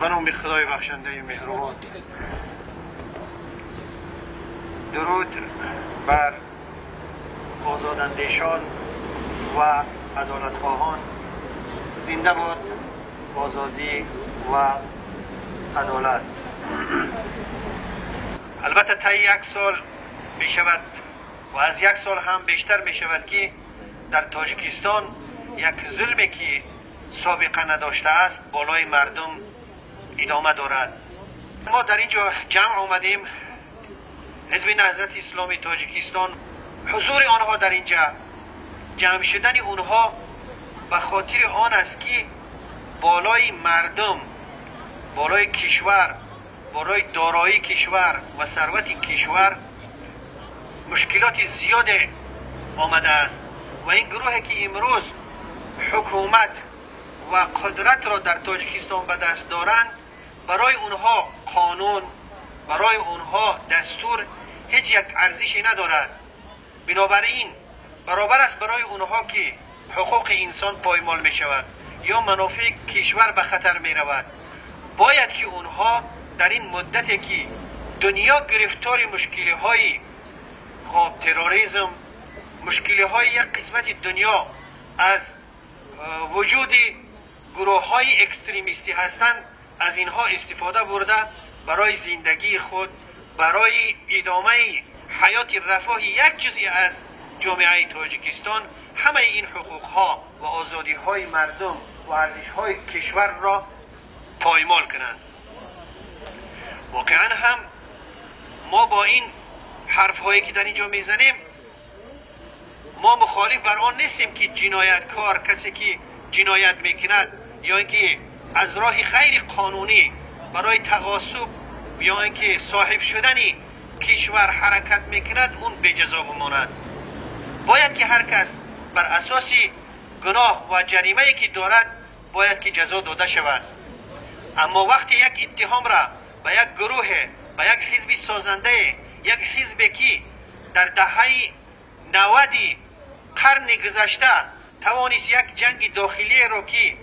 به نام خدای بخشنده مهربان. درود بر آزاداندیشان و عدالتخواهان. زنده باد آزادی و عدالت. البته تا 1 سال می شود و از 1 سال هم بیشتر می شود که در تاجیکستان یک ظلمی که سابقه نداشته است بالای مردم ادامه دارد. ما در اینجا جمع آمدیم، حزب نهضت اسلامی تاجیکستان، حضور آنها در اینجا، جمع شدن آنها به خاطر آن است که بالای مردم، بالای کشور، بالای دارایی کشور و ثروت کشور مشکلات زیاد آمده است و این گروهی که امروز حکومت و قدرت را در تاجیکستان به دست دارند، برای اونها قانون، برای اونها دستور هیچ یک ارزشی ندارد. بنابراین برابر است برای اونها که حقوق انسان پایمال می شود یا منافع کشور به خطر می رود. باید که اونها در این مدتی که دنیا گرفتار مشکلی های تروریسم، مشکلی های یک قسمت دنیا از وجود گروه های اکستریمیستی هستند، از اینها استفاده برده برای زندگی خود، برای ادامه حیات رفاه یک جزئی از جامعه تاجیکستان همه این حقوق ها و آزادی های مردم و ارزش های کشور را پایمال کنند. واقعا هم ما با این حرف هایی که در اینجا میزنیم، ما مخالف بر آن نیستیم که جنایتکار، کسی که جنایت میکند یا اینکه از راه غیر قانونی برای تغاصب یا اینکه صاحب شدنی کشور حرکت میکند اون به جزا بماند. باید که هر کس بر اساس گناه و جریمه‌ای که دارد باید که جزا داده شود. اما وقتی یک اتهام را به یک گروه، به یک حزب سازنده، یک حزبی که در دهه 90 قرن گذشته توانست یک جنگ داخلی را که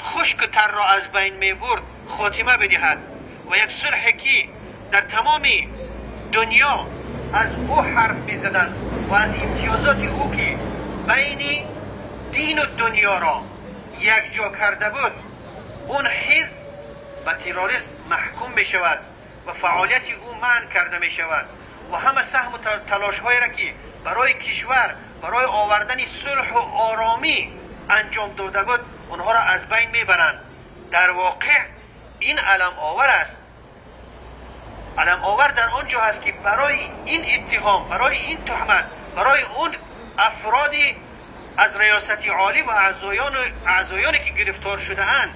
خشک تر را از بین می برد خاتمه بدهد و یک صلحی که در تمام دنیا از او حرف می زدند و از امتیازات او که بین دین و دنیا را یک جا کرده بود، اون حزب به تروریست محکوم می شود و فعالیت او منع کرده می شود و همه سهم و تلاش هایی را که برای کشور، برای آوردن صلح و آرامی انجام داده بود اونها را از بین میبرند. در واقع این علم آور است. علم آور در آنجا هست که برای این اتهام، برای این تهمت، برای اون افرادی از ریاست عالی و اعضایانی که گرفتار شده اند،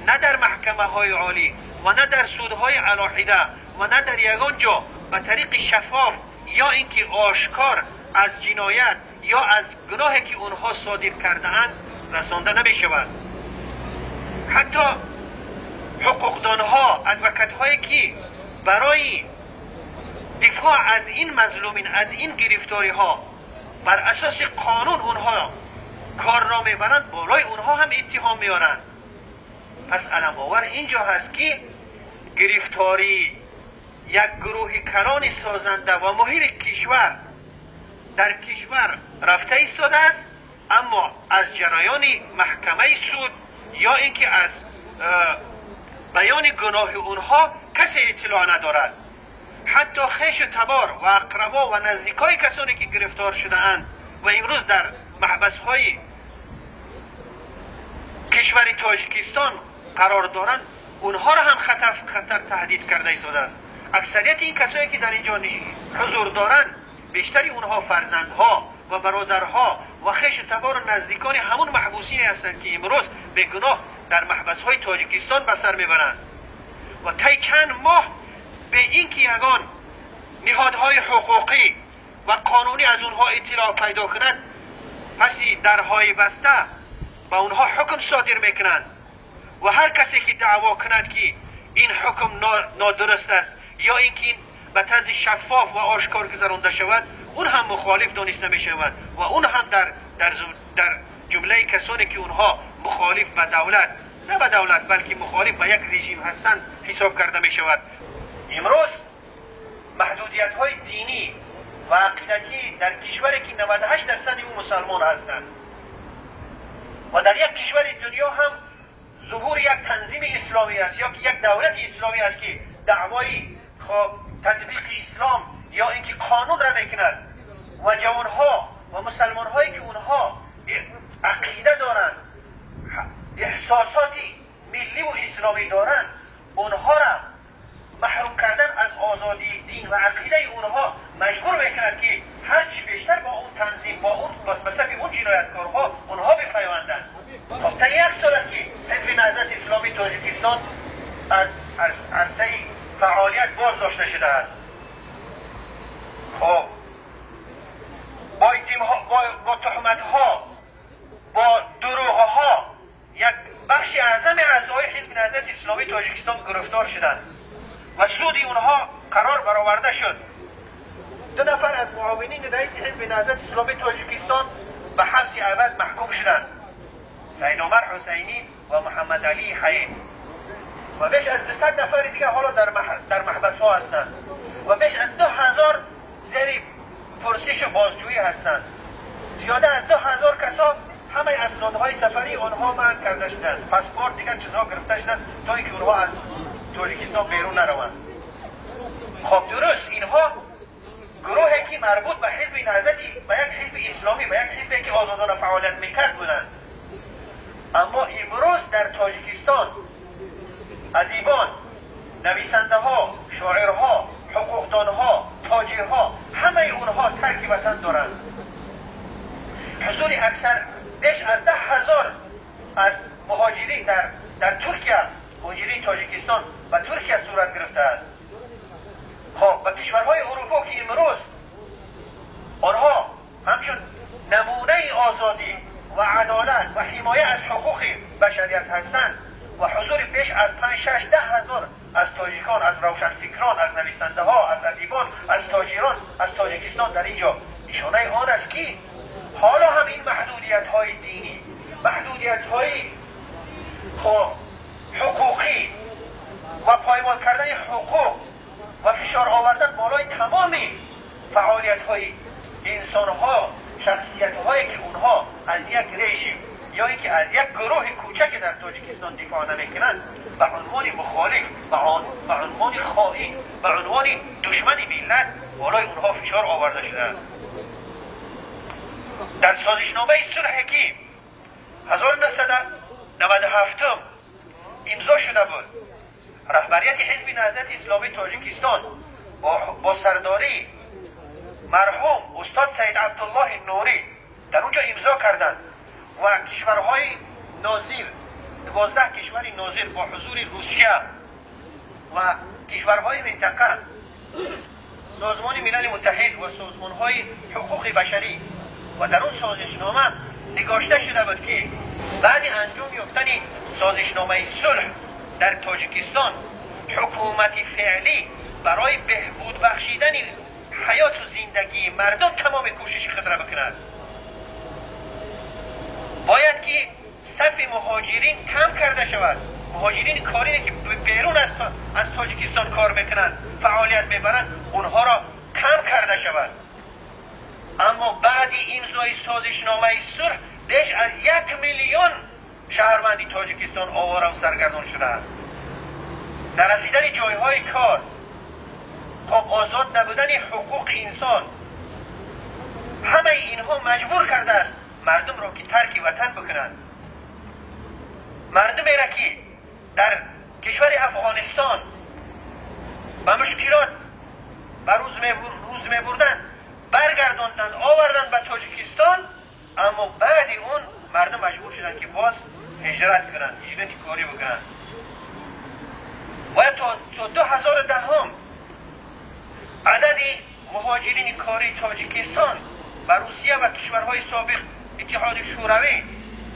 نه در محکمه های عالی و نه در سودهای علاحده و نه در یگان جا به طریق شفاف یا اینکه آشکار از جنایت یا از گناهی که اونها صادر کرده اند رسانده نمی شود. حتی حقوقدانها، ادوکت هایی که برای دفاع از این مظلومین، از این گرفتاری ها بر اساس قانون اونها کار را میبرند، بالای اونها هم اتهام میارند. پس علم آور اینجا هست که گرفتاری یک گروه کلان سازنده و مهیر کشور در کشور رفته ایستاده است، اما از جریان محکمه سود یا اینکه از بیان گناه اونها کسی اطلاع ندارد. حتی خویش و تبار و اقربا و نزدیکای کسانی که گرفتار شده اند و امروز در محبس های کشور تاجیکستان قرار دارند، اونها را هم خطر تهدید کرده ایستاده است. اکثریت این کسانی که در اینجا حضور دارند، بیشتری اونها فرزندها و برادرها و خویش و تبار و نزدیکان همون محبوسین هستند که امروز به گناه در محبس های تاجیکستان به سر میبرند. و طی چند ماه به این که یگان نهادهای حقوقی و قانونی از اونها اطلاع پیدا کنند، پسی درهای بسته به اونها حکم صادر میکنند و هر کسی که دعوا کند که این حکم نادرست است یا اینکه به طرز شفاف و آشکار گذرانده شود، اون هم مخالف دانسته می شود و اون هم در جمله کسانی که اونها مخالف به دولت نه به دولت بلکه مخالف به یک رژیم هستند حساب کرده می شود. امروز محدودیت های دینی و عقیدتی در کشوری که 98% او مسلمان هستند و در یک کشور دنیا هم ظهور یک تنظیم اسلامی است یا که یک دولت اسلامی است که دعوای تطبیق اسلام یا اینکه قانون را میکند و جوانها و مسلمان هایی که اونها عقیده دارند، احساساتی ملی و اسلامی دارند، اونها را محروم کردن از آزادی دین و عقیده اونها مجبور میکند که هرچی بیشتر با اون تنظیم با اون بسبسه اون جنایتکارها اونها بپیوندند. خب تا یک سال است که حزب نهضت اسلامی تاجیکستان از عرصه فعالیت باز داشته شده است. خب با تهمت ها، با دروغ ها یک بخش اعظم اعضای حزب نهضت اسلامی تاجیکستان گرفتار شدند و سودی اونها قرار برآورده شد. 2 نفر از معاونین رئیس حزب نهضت اسلامی تاجیکستان به حبس ابد محکوم شدند، سید عمر حسینی و محمد علی حیین، و بیش از 200 نفر دیگه حالا در محبس ها هستند و بیش از 2000 زیر پرسش و بازجویی هستند. زیاده از 2000 کسا همه اسنادهای سفری آنها منع کرده شده است، پاسپورت دیگر چیزها گرفته شده است تا اینکه اونها از تاجیکستان بیرون نروند. خب درست اینها گروهی که مربوط به حزب نهضتی، به یک حزب اسلامی، به یک حزبی که آزادانه فعالیت میکرد بودند، اما امروز در تاجیکستان ادیبان، نویسنده ها، شاعرها، حقوقدانها، تاجرها همه اونها ترک وطن دارند. حضور اکثر بیش از 10,000 از مهاجرین در ترکیه، مهاجرین تاجیکستان و ترکیه صورت گرفته است. خب و کشورهای اروپا که امروز آنها همچون نمونه آزادی و عدالت و حمایه از حقوق بشریت هستند و حضور بیش از 5-6-10,000 از تاجیکان، از روشنفکران، از نویسنده ها، از ادیبان، از تاجران از تاجیکستان در اینجا، نشانه آن است که حالا هم این محدودیت های دینی، محدودیت های حقوقی و پایمال کردن حقوق و فشار آوردن بالای تمامی فعالیت های انسان ها، شخصیت هایی که اونها از یک رژیم یا اینکه از یک گروه کوچک در تاجیکستان دفاع نمیکنند به عنوان مخالف، به عنوان خائن، به عنوان دشمن ملت بالای اونها فشار آورده شده است. در سازشنامه صلح که 1997 امضا شده بود، رهبریت حزب نهضت اسلامی تاجیکستان با سرداری مرحوم استاد سید عبدالله نوری در اونجا امضا کردند و کشورهای ناظر، 12 کشور ناظر با حضور روسیه و کشورهای منطقه، سازمان ملل متحد و سازمانهای حقوق بشری و در اون سازشنامه نگاشته شده بود که بعد انجام یافتن سازشنامه صلح در تاجیکستان حکومت فعلی برای بهبود بخشیدن حیات و زندگی مردم تمام کوشش خود را بکند. باید که صف مهاجرین کم کرده شود، مهاجرین کاری که بیرون از تاجیکستان کار میکنند، فعالیت میبرند، اونها را کم کرده شود. اما بعد امضای سازشنامه صلح بیش از 1 میلیون شهروند تاجیکستان آواره و سرگردان شده است. در رسیدن جایهای کار، خب آزاد نبودن حقوق انسان، همه اینها مجبور کرده است مردم را که ترک وطن بکنند. مردمی را که در کشور افغانستان با مشکلات به روز می بردن برگرداندن آوردن به تاجیکستان، اما بعد اون مردم مجبور شدن که باز هجرت کنند، هجرت کاری بکنند. باید تا 2010 عدد مهاجرین کاری تاجیکستان و روسیه و کشورهای سابق اتحاد شوروی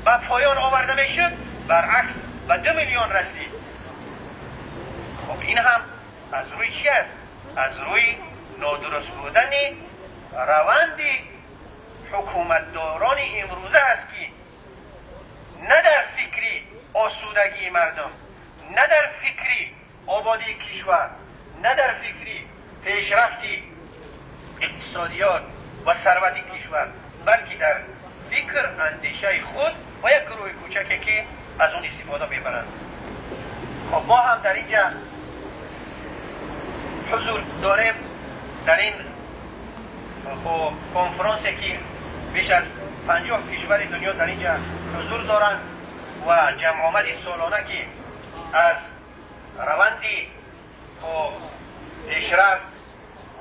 به پایان آورده میشد، برعکس به 2 میلیون رسید. خب این هم از روی چی است؟ از روی نادرست بودن روند حکومتداران امروزه است که نه در فکری آسودگی زندگی مردم، نه در فکری آبادی کشور، نه در فکری پیشرفتی اقتصادیات و ثروت کشور، بلکه در فکر اندیشه خود و یک گروه کوچکی که از اون استفاده میبرند. خب ما هم در اینجا حضور داریم در این کنفرانسی که بیش از 50 کشور دنیا در اینجا حضور دارند و جمع آمد سالانه که از روندی پیشرفت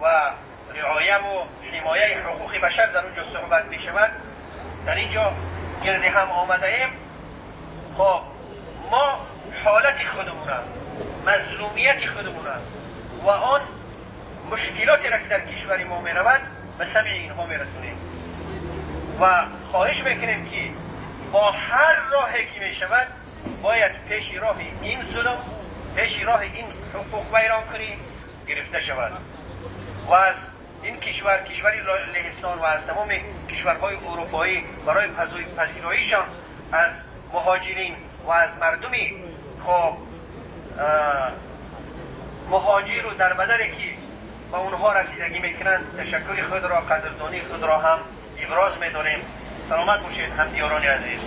و رعایه و حمایه حقوق بشر در اونجا صحبت می شود. در اینجا گرد هم آمده ایم. خب ما حالت خودمون، مظلومیت خودمون و آن مشکلاتی را که در کشور ما می رود به سمع اینها می رسونیم و خواهش میکنیم که با هر راهی که می شود باید پیش راه این ظلم، پیش راه این حقوق ویران کنی گرفته شود و از این کشور لهستان و از تمام کشورهای اروپایی برای پذیراییشان از مهاجرین و از مردمی خب مهاجر و در بدری که به اونها رسیدگی میکنند تشکر خود را، قدردانی خود را هم ابراز می‌داریم. سلامت باشید همدیاران عزیز.